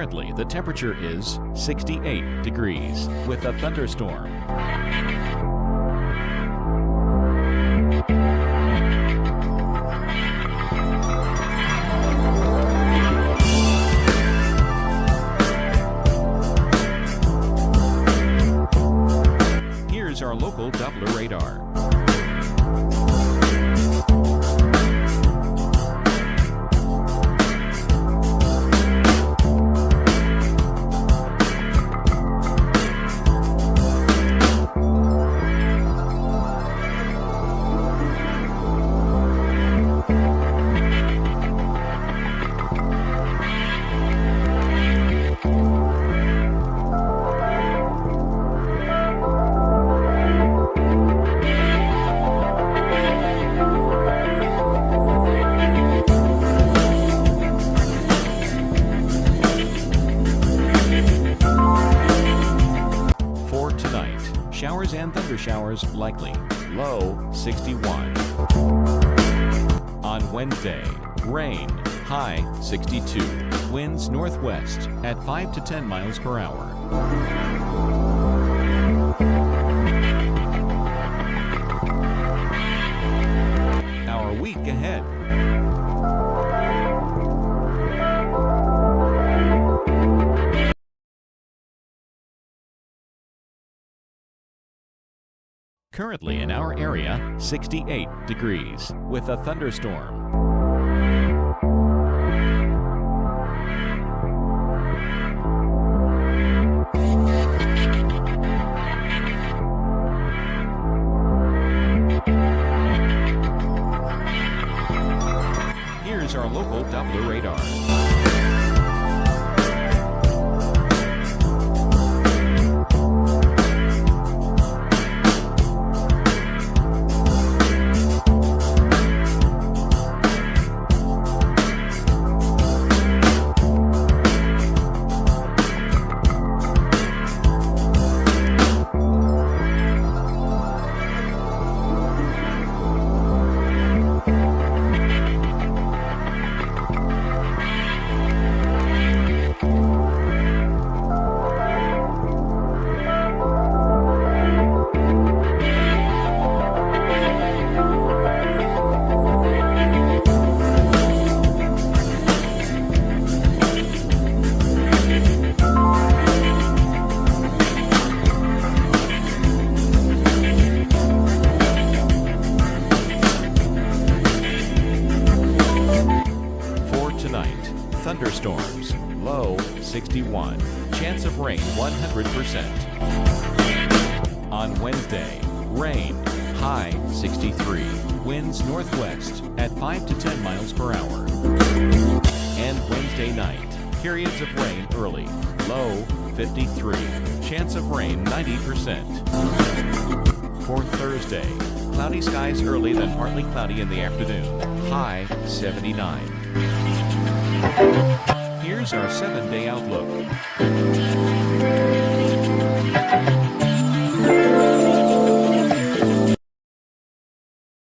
Currently, the temperature is 68 degrees with a thunderstorm. Here's our local Doppler radar. Showers and thundershowers likely. Low 61. On Wednesday, rain. High 62. Winds northwest at 5 to 10 miles per hour. Our week ahead. Currently in our area, 68 degrees with a thunderstorm. Here's our local Doppler radar. Thunderstorms, low 61. Chance of rain 100%. On Wednesday, rain, high 63. Winds northwest at 5 to 10 miles per hour. And Wednesday night, periods of rain early, low 53. Chance of rain 90%. For Thursday, cloudy skies early, then partly cloudy in the afternoon, high 79. Here's our 7-day outlook.